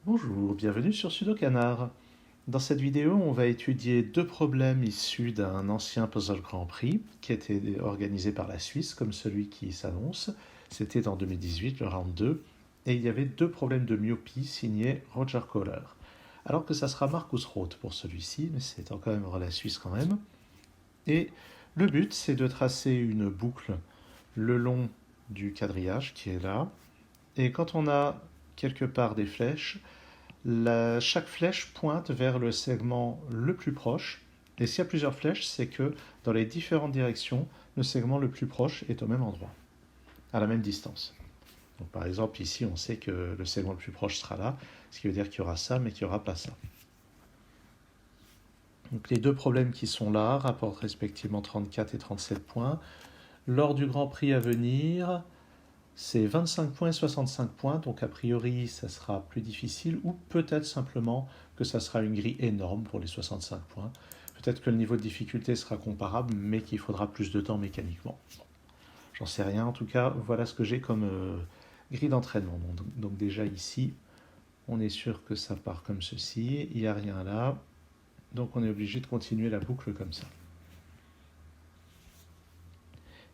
Bonjour, bienvenue sur Sudokanar. Dans cette vidéo, on va étudier deux problèmes issus d'un ancien Puzzle Grand Prix qui a été organisé par la Suisse, comme celui qui s'annonce. C'était en 2018, le round 2, et il y avait deux problèmes de myopie signés Roger Kohler. Alors que ça sera Markus Roth pour celui-ci, mais c'est quand même la Suisse quand même. Et le but, c'est de tracer une boucle le long du quadrillage qui est là. Et quand on a quelque part des flèches, chaque flèche pointe vers le segment le plus proche. Et s'il y a plusieurs flèches, c'est que dans les différentes directions, le segment le plus proche est au même endroit, à la même distance. Donc, par exemple, ici, on sait que le segment le plus proche sera là, ce qui veut dire qu'il y aura ça, mais qu'il n'y aura pas ça. Donc, les deux problèmes qui sont là rapportent respectivement 34 et 37 points. Lors du Grand Prix à venir, c'est 25 points et 65 points, donc a priori ça sera plus difficile, ou peut-être simplement que ça sera une grille énorme pour les 65 points. Peut-être que le niveau de difficulté sera comparable, mais qu'il faudra plus de temps mécaniquement. J'en sais rien, en tout cas, voilà ce que j'ai comme grille d'entraînement. Donc déjà ici, on est sûr que ça part comme ceci, il n'y a rien là, donc on est obligé de continuer la boucle comme ça.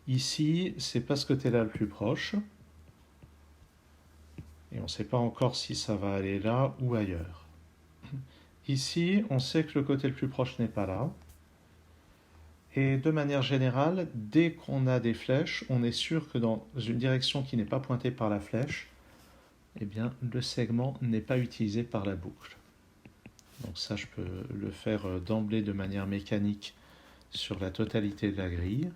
Ici, c'est pas ce côté-là le plus proche. Et on ne sait pas encore si ça va aller là ou ailleurs. Ici, on sait que le côté le plus proche n'est pas là. Et de manière générale, dès qu'on a des flèches, on est sûr que dans une direction qui n'est pas pointée par la flèche, eh bien, le segment n'est pas utilisé par la boucle. Donc ça, je peux le faire d'emblée de manière mécanique sur la totalité de la grille.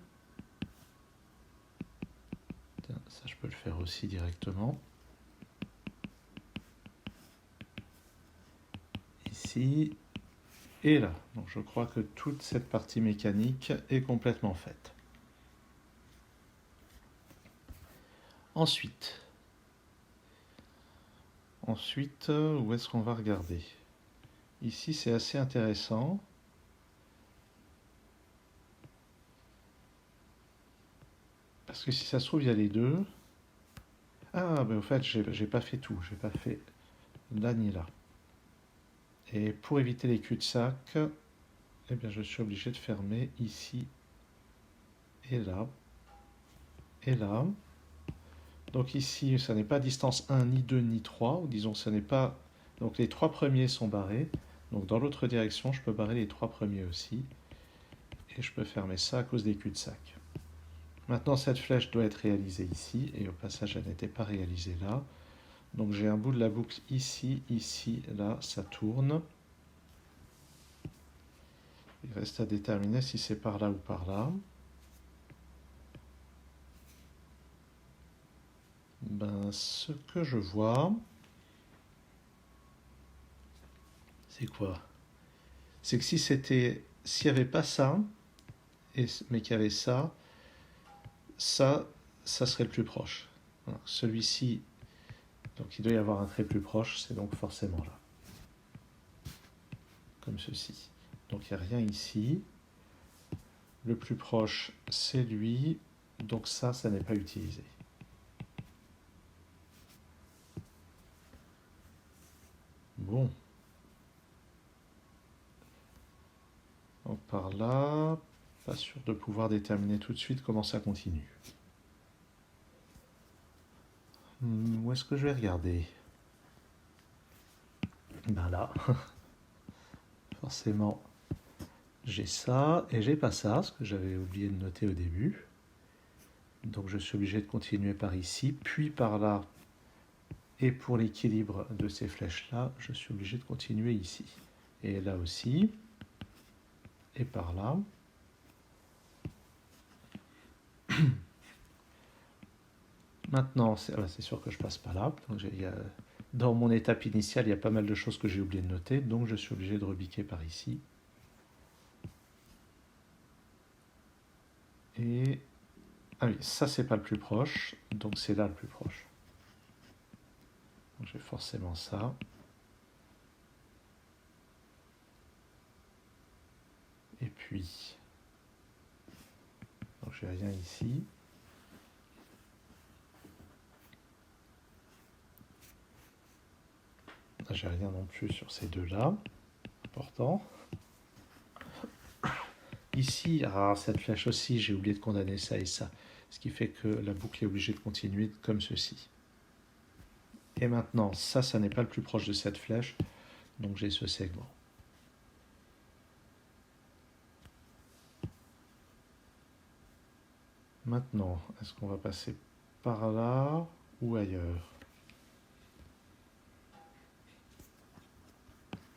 Ça, je peux le faire aussi directement. Ici et là. Donc je crois que toute cette partie mécanique est complètement faite. Ensuite, où est-ce qu'on va regarder? Ici, c'est assez intéressant. Parce que si ça se trouve, il y a les deux. Ah, mais au fait, j'ai pas fait tout. J'ai pas fait là ni là. Et pour éviter les cul-de-sac, eh bien, je suis obligé de fermer ici et là. Et là. Donc ici, ça n'est pas distance 1, ni 2, ni 3. Ou disons, ça n'est pas... Donc les trois premiers sont barrés. Donc dans l'autre direction, je peux barrer les trois premiers aussi. Et je peux fermer ça à cause des cul-de-sac. Maintenant, cette flèche doit être réalisée ici. Et au passage, elle n'était pas réalisée là. Donc j'ai un bout de la boucle ici, ici, là. Ça tourne. Il reste à déterminer si c'est par là ou par là. Ben, ce que je vois, c'est quoi? C'est que s'il n'y avait pas ça, mais qu'il y avait ça, ça serait le plus proche. Voilà. Celui-ci, donc il doit y avoir un trait plus proche, c'est donc forcément là. Comme ceci. Donc il n'y a rien ici. Le plus proche, c'est lui. Donc ça n'est pas utilisé. Bon. Donc par là, pas sûr de pouvoir déterminer tout de suite comment ça continue. Où est-ce que je vais regarder? Ben là, forcément, j'ai ça et j'ai pas ça, ce que j'avais oublié de noter au début. Donc je suis obligé de continuer par ici, puis par là. Et pour l'équilibre de ces flèches-là, je suis obligé de continuer ici. Et là aussi. Et par là. Maintenant, c'est sûr que je passe pas là. Donc dans mon étape initiale, il y a pas mal de choses que j'ai oublié de noter. Donc je suis obligé de rebiquer par ici. Et... Ah oui, ça c'est pas le plus proche. Donc c'est là le plus proche. Donc j'ai forcément ça. Et puis... Donc j'ai rien ici. j'ai rien non plus sur ces deux-là. Important. Ici, cette flèche aussi, j'ai oublié de condamner ça et ça. Ce qui fait que la boucle est obligée de continuer comme ceci. Et maintenant, ça n'est pas le plus proche de cette flèche, donc j'ai ce segment. Maintenant, est-ce qu'on va passer par là ou ailleurs?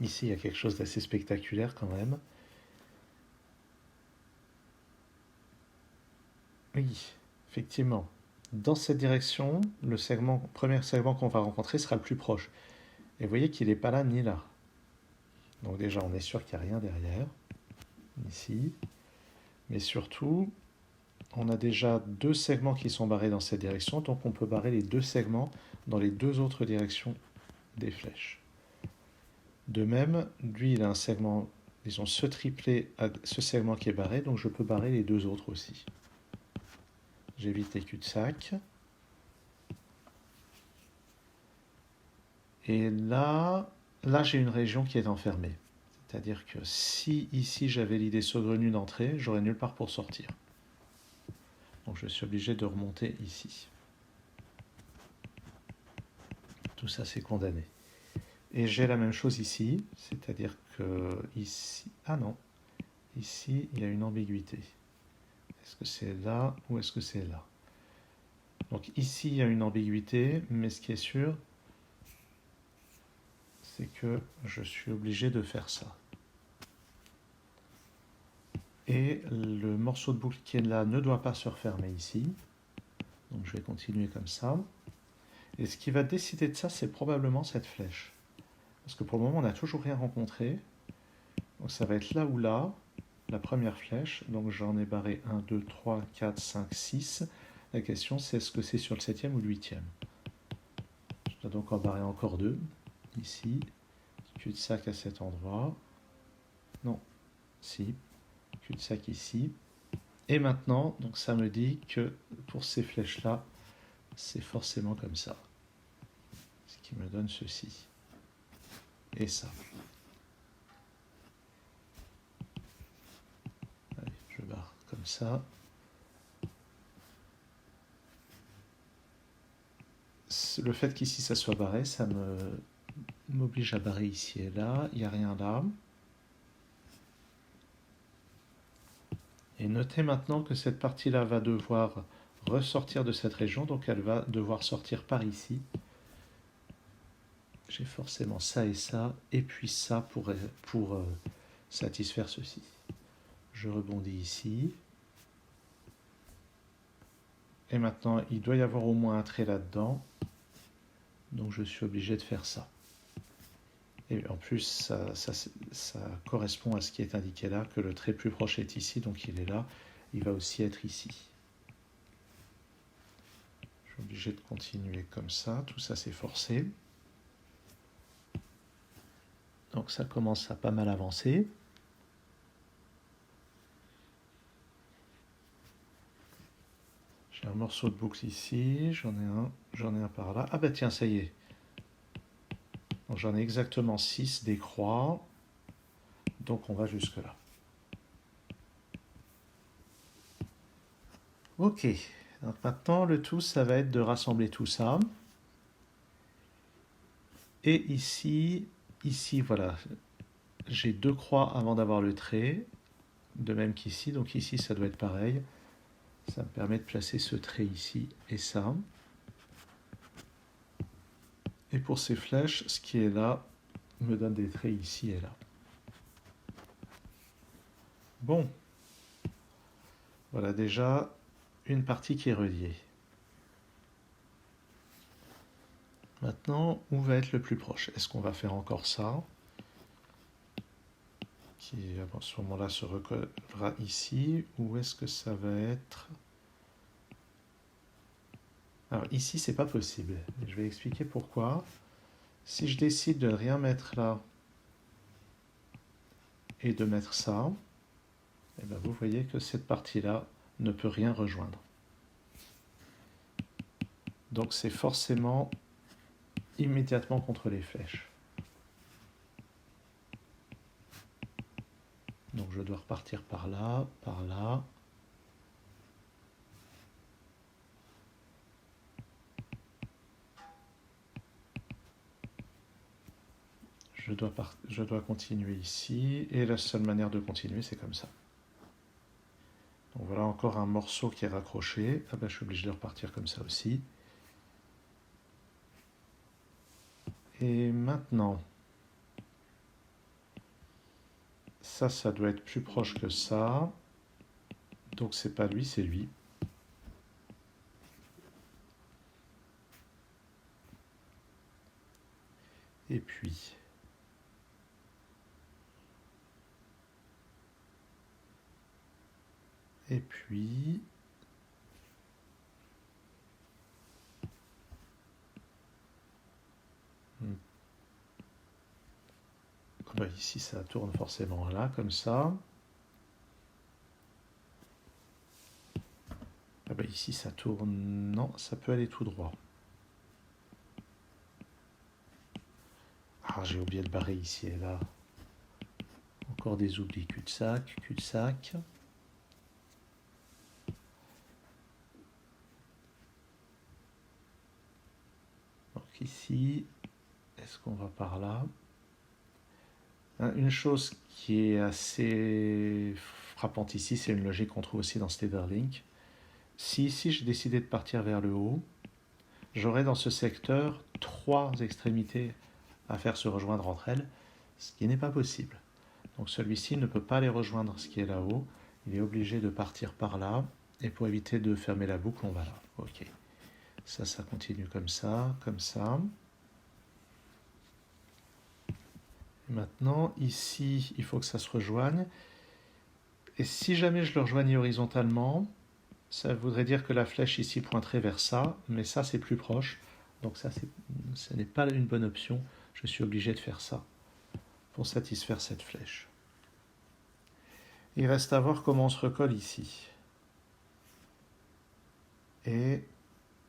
Ici, il y a quelque chose d'assez spectaculaire quand même. Oui, effectivement. Dans cette direction, le premier segment qu'on va rencontrer sera le plus proche. Et vous voyez qu'il n'est pas là ni là. Donc déjà, on est sûr qu'il n'y a rien derrière, ici. Mais surtout, on a déjà deux segments qui sont barrés dans cette direction, donc on peut barrer les deux segments dans les deux autres directions des flèches. De même, lui, il a un segment, disons, ce triplet a ce segment qui est barré, donc je peux barrer les deux autres aussi. J'évite les cul-de-sac. Et là j'ai une région qui est enfermée. C'est-à-dire que si ici j'avais l'idée saugrenue d'entrer, j'aurais nulle part pour sortir. Donc je suis obligé de remonter ici. Tout ça c'est condamné. Et j'ai la même chose ici, c'est-à-dire que ici... Ah non, ici il y a une ambiguïté. Est-ce que c'est là ou est-ce que c'est là? Donc ici il y a une ambiguïté, mais ce qui est sûr, c'est que je suis obligé de faire ça. Et le morceau de boucle qui est là ne doit pas se refermer ici. Donc je vais continuer comme ça. Et ce qui va décider de ça, c'est probablement cette flèche. Parce que pour le moment, on n'a toujours rien rencontré. Donc ça va être là ou là, la première flèche. Donc j'en ai barré 1, 2, 3, 4, 5, 6. La question, c'est est-ce que c'est sur le 7e ou le 8e? Je dois donc en barrer encore deux. Ici, cul-de-sac à cet endroit. Non, si, cul-de-sac ici. Et maintenant, donc ça me dit que pour ces flèches-là, c'est forcément comme ça. Ce qui me donne ceci. Et ça. Allez, je barre comme ça. Le fait qu'ici ça soit barré, ça m'oblige à barrer ici et là. Il n'y a rien là. Et notez maintenant que cette partie-là va devoir ressortir de cette région, donc elle va devoir sortir par ici. J'ai forcément ça et puis ça pour satisfaire ceci. Je rebondis ici. Et maintenant, il doit y avoir au moins un trait là-dedans. Donc je suis obligé de faire ça. Et en plus, ça correspond à ce qui est indiqué là, que le trait plus proche est ici, donc il est là. Il va aussi être ici. Je suis obligé de continuer comme ça. Tout ça, c'est forcé. Donc ça commence à pas mal avancer. J'ai un morceau de boucle ici, j'en ai un par là. Ah bah tiens, ça y est. Donc j'en ai exactement 6 des croix. Donc on va jusque là. Ok, donc maintenant le tout, ça va être de rassembler tout ça. Et ici, voilà, j'ai deux croix avant d'avoir le trait, de même qu'ici, donc ici ça doit être pareil. Ça me permet de placer ce trait ici et ça. Et pour ces flèches, ce qui est là me donne des traits ici et là. Bon, voilà déjà une partie qui est reliée. Maintenant, où va être le plus proche? Est-ce qu'on va faire encore ça, qui à ce moment-là se recollera ici, ou est-ce que ça va être... Alors ici, c'est pas possible. Je vais expliquer pourquoi. Si je décide de ne rien mettre là et de mettre ça, et bien vous voyez que cette partie-là ne peut rien rejoindre. Donc c'est forcément immédiatement contre les flèches. Donc je dois repartir par là, par là. Je dois continuer ici, et la seule manière de continuer, c'est comme ça. Donc voilà encore un morceau qui est raccroché. Ah ben, je suis obligé de repartir comme ça aussi. Et maintenant, ça doit être plus proche que ça. Donc c'est pas lui, c'est lui. Et puis... Et puis... Ah bah ici, ça tourne forcément là, comme ça. Ah bah ici, ça tourne... Non, ça peut aller tout droit. Ah, j'ai oublié de barrer ici et là. Encore des oublis, cul-de-sac, cul-de-sac. Donc ici, est-ce qu'on va par là? Une chose qui est assez frappante ici, c'est une logique qu'on trouve aussi dans Steverlink. Si ici j'ai décidé de partir vers le haut, j'aurai dans ce secteur 3 extrémités à faire se rejoindre entre elles, ce qui n'est pas possible. Donc celui-ci ne peut pas les rejoindre ce qui est là-haut, il est obligé de partir par là, et pour éviter de fermer la boucle, on va là. Ok. Ça continue comme ça, comme ça. Et maintenant, ici, il faut que ça se rejoigne. Et si jamais je le rejoignais horizontalement, ça voudrait dire que la flèche ici pointerait vers ça, mais ça c'est plus proche. Donc ça, ce n'est pas une bonne option. Je suis obligé de faire ça pour satisfaire cette flèche. Il reste à voir comment on se recolle ici. Et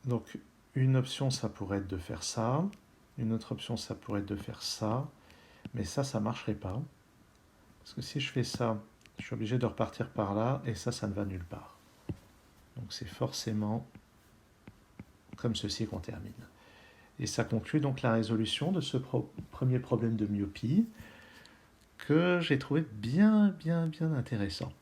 donc une option, ça pourrait être de faire ça. Une autre option, ça pourrait être de faire ça. Mais ça ne marcherait pas. Parce que si je fais ça, je suis obligé de repartir par là, et ça ne va nulle part. Donc c'est forcément comme ceci qu'on termine. Et ça conclut donc la résolution de ce premier problème de myopie que j'ai trouvé bien intéressant.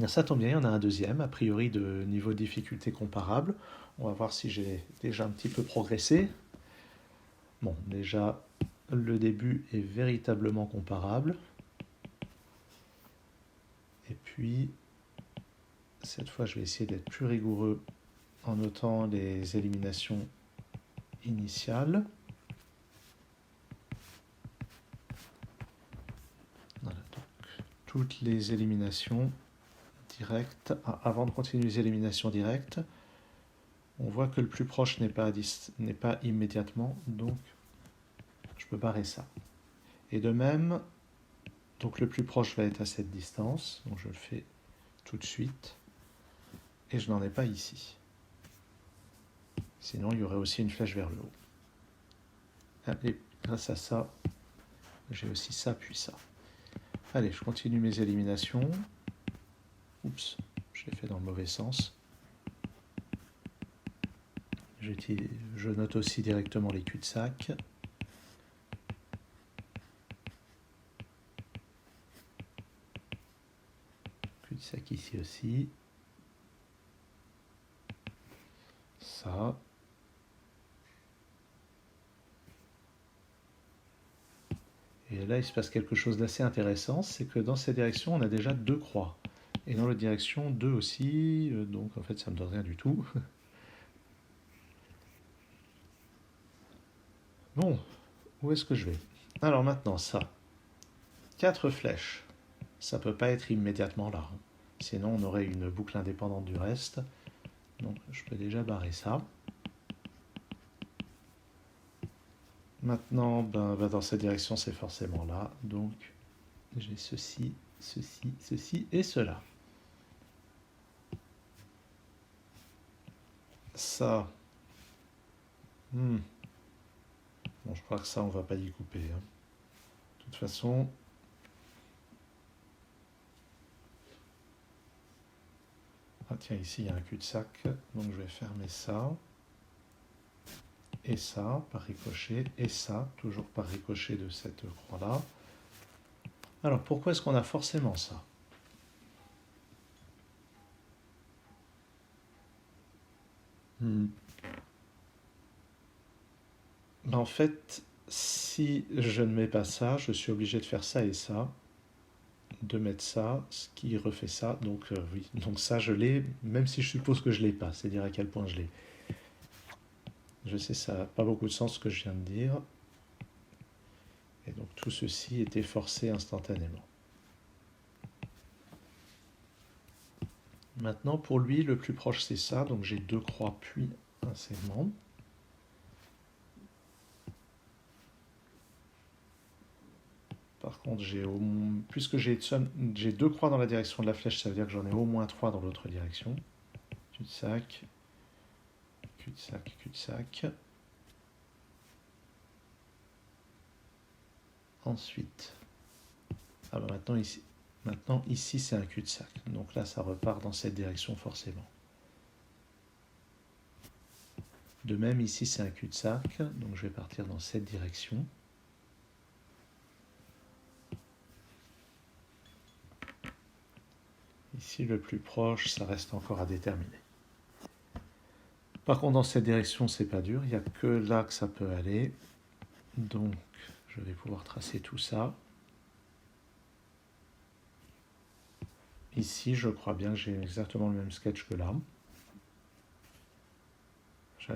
Ça tombe bien, il y en a un deuxième, a priori de niveau de difficulté comparable. On va voir si j'ai déjà un petit peu progressé. Bon, déjà, le début est véritablement comparable. Et puis, cette fois, je vais essayer d'être plus rigoureux en notant les éliminations initiales. Voilà, donc, toutes les éliminations directes. Avant de continuer les éliminations directes, on voit que le plus proche n'est pas immédiatement, donc je peux barrer ça. Et de même, donc le plus proche va être à cette distance, donc je le fais tout de suite, et je n'en ai pas ici. Sinon, il y aurait aussi une flèche vers le haut. Et grâce à ça, j'ai aussi ça puis ça. Allez, je continue mes éliminations. Oups, je l'ai fait dans le mauvais sens. Je note aussi directement les cul-de-sac. Cul-de-sac ici aussi. Ça. Et là, il se passe quelque chose d'assez intéressant, c'est que dans cette direction, on a déjà 2 croix. Et dans l'autre direction, 2 aussi, donc en fait, ça ne me donne rien du tout. Bon, où est-ce que je vais? Alors maintenant, ça. 4 flèches. Ça ne peut pas être immédiatement là. Sinon, on aurait une boucle indépendante du reste. Donc, je peux déjà barrer ça. Maintenant, dans cette direction, c'est forcément là. Donc, j'ai ceci, ceci, ceci et cela. Ça. Bon, je crois que ça, on va pas y couper. De toute façon, Ah tiens, ici il y a un cul-de-sac, donc je vais fermer ça. Et ça, par ricochet, et ça, toujours par ricochet de cette croix-là. Alors pourquoi est-ce qu'on a forcément ça? En fait, si je ne mets pas ça, je suis obligé de faire ça et ça, de mettre ça, ce qui refait ça. Donc oui, donc ça je l'ai, même si je suppose que je l'ai pas, c'est dire à quel point je l'ai. Je sais, ça n'a pas beaucoup de sens ce que je viens de dire. Et donc tout ceci était forcé instantanément. Maintenant, pour lui, le plus proche c'est ça, donc j'ai deux croix puis un segment. Par contre, puisque j'ai deux croix dans la direction de la flèche, ça veut dire que j'en ai au moins trois dans l'autre direction. Cul-de-sac, cul-de-sac, cul-de-sac. Ensuite, ah bah maintenant ici c'est un cul-de-sac. Donc là, ça repart dans cette direction forcément. De même, ici c'est un cul-de-sac, donc je vais partir dans cette direction. Ici, le plus proche, ça reste encore à déterminer. Par contre, dans cette direction, c'est pas dur. Il n'y a que là que ça peut aller. Donc, je vais pouvoir tracer tout ça. Ici, je crois bien que j'ai exactement le même sketch que là.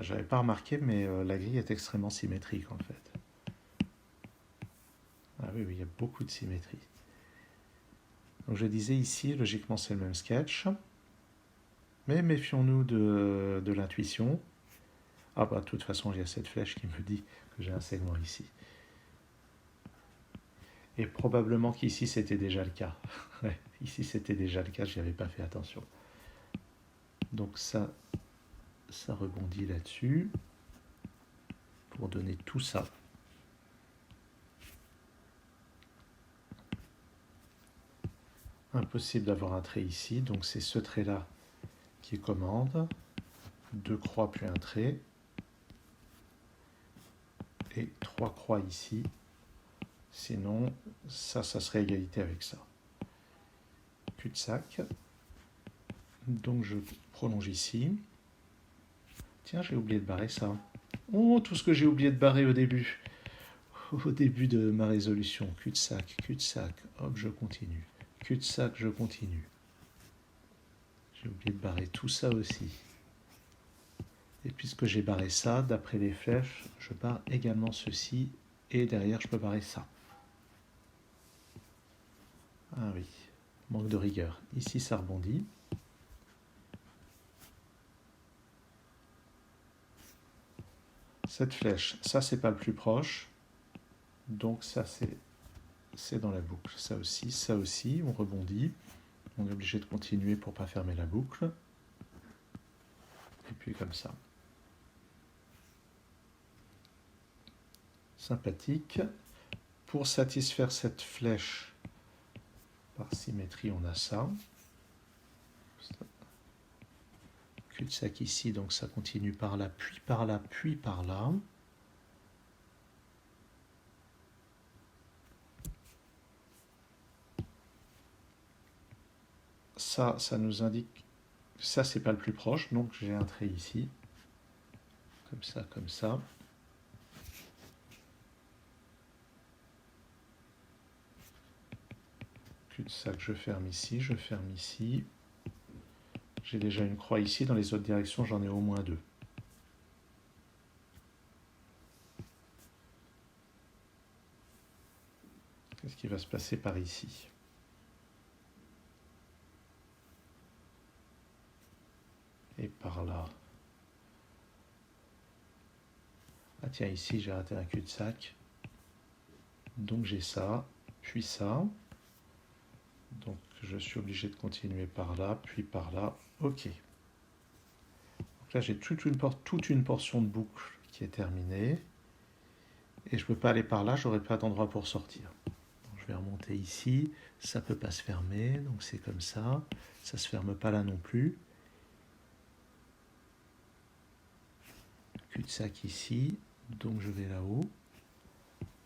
J'avais pas remarqué, mais la grille est extrêmement symétrique en fait. Ah oui, oui, il y a beaucoup de symétrie. Donc je disais ici, logiquement c'est le même sketch. Mais méfions-nous de l'intuition. Ah bah de toute façon, il y a cette flèche qui me dit que j'ai un segment ici. Et probablement qu'ici c'était déjà le cas. Ouais, ici c'était déjà le cas, j'y avais pas fait attention. Donc ça rebondit là-dessus pour donner tout ça. Impossible d'avoir un trait ici, donc c'est ce trait-là qui commande. Deux croix puis un trait. Et trois croix ici. Sinon, ça serait égalité avec ça. Cul-de-sac. Donc je prolonge ici. Tiens, j'ai oublié de barrer ça. Oh, tout ce que j'ai oublié de barrer au début. Au début de ma résolution. Cul-de-sac, cul-de-sac. Hop, je continue. Cul-de-sac, je continue. J'ai oublié de barrer tout ça aussi. Et puisque j'ai barré ça, d'après les flèches, je barre également ceci. Et derrière, je peux barrer ça. Ah oui, manque de rigueur. Ici, ça rebondit. Cette flèche, ça, c'est pas le plus proche. Donc ça, c'est dans la boucle. Ça aussi, on rebondit. On est obligé de continuer pour ne pas fermer la boucle. Et puis comme ça. Sympathique. Pour satisfaire cette flèche, par symétrie, on a ça. Cul-de-sac ici, donc ça continue par là, puis par là, puis par là. Ça nous indique, ça c'est pas le plus proche, donc j'ai un trait ici, comme ça, comme ça. Cul-de-sac, je ferme ici, je ferme ici. J'ai déjà une croix ici, dans les autres directions j'en ai au moins deux. Qu'est-ce qui va se passer par ici? Et par là. Ah tiens, ici j'ai raté un cul-de-sac. Donc j'ai ça, puis ça. Donc je suis obligé de continuer par là, puis par là. Ok. Donc là j'ai toute une portion de boucle qui est terminée. Et je ne peux pas aller par là, j'aurai pas d'endroit pour sortir. Donc je vais remonter ici, ça ne peut pas se fermer, donc c'est comme ça. Ça ne se ferme pas là non plus. cul-de-sac ici, donc je vais là-haut.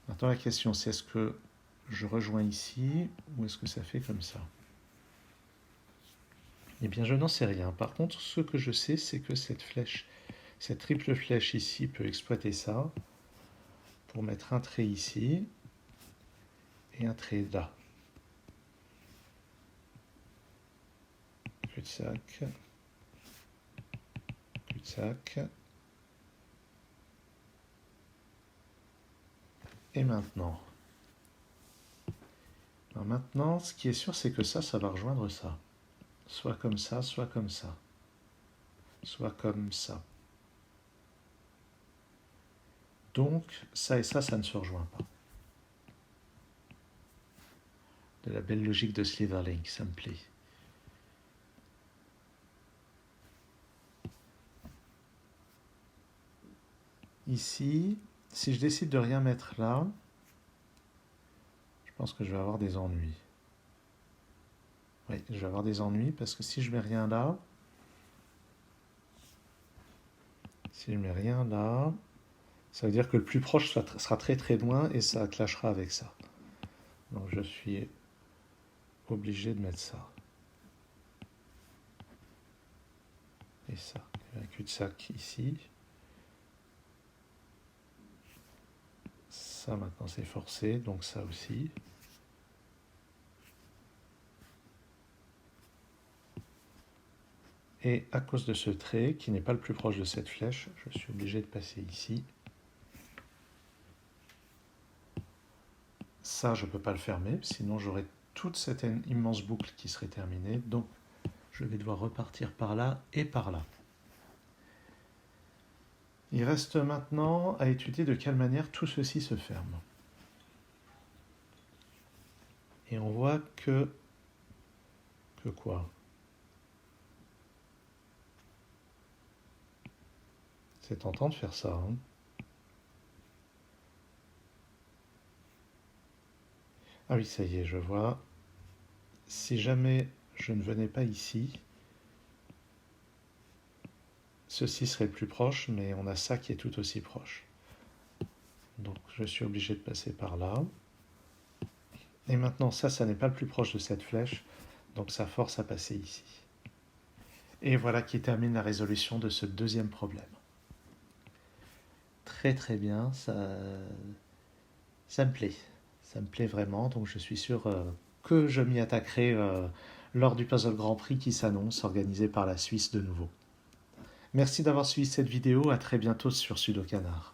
Maintenant la question c'est est-ce que je rejoins ici ou est-ce que ça fait comme ça? Eh bien je n'en sais rien. Par contre ce que je sais c'est que cette flèche, cette triple flèche ici peut exploiter ça pour mettre un trait ici et un trait là. Cul-de-sac, cul-de-sac. Et maintenant? Alors maintenant, ce qui est sûr, c'est que ça va rejoindre ça. Soit comme ça, soit comme ça. Soit comme ça. Donc, ça et ça ne se rejoint pas. De la belle logique de Slitherlink, ça me plaît. Ici, si je décide de rien mettre là, je pense que je vais avoir des ennuis. Oui, je vais avoir des ennuis parce que si je mets rien là, ça veut dire que le plus proche sera très très loin et ça clashera avec ça. Donc je suis obligé de mettre ça. Et ça. Il y a un cul-de-sac ici. Ça maintenant c'est forcé, donc ça aussi. Et à cause de ce trait, qui n'est pas le plus proche de cette flèche, je suis obligé de passer ici. Ça, je ne peux pas le fermer, sinon j'aurai toute cette immense boucle qui serait terminée. Donc, je vais devoir repartir par là et par là. Il reste maintenant à étudier de quelle manière tout ceci se ferme. Et on voit que quoi? C'est tentant de faire ça. Hein. Ah oui, ça y est, je vois. Si jamais je ne venais pas ici, ceci serait le plus proche, mais on a ça qui est tout aussi proche. Donc je suis obligé de passer par là. Et maintenant, ça n'est pas le plus proche de cette flèche, donc ça force à passer ici. Et voilà qui termine la résolution de ce deuxième problème. Très très bien, ça me plaît. Ça me plaît vraiment, donc je suis sûr que je m'y attaquerai lors du Puzzle Grand Prix qui s'annonce, organisé par la Suisse de nouveau. Merci d'avoir suivi cette vidéo, à très bientôt sur Sudokanar.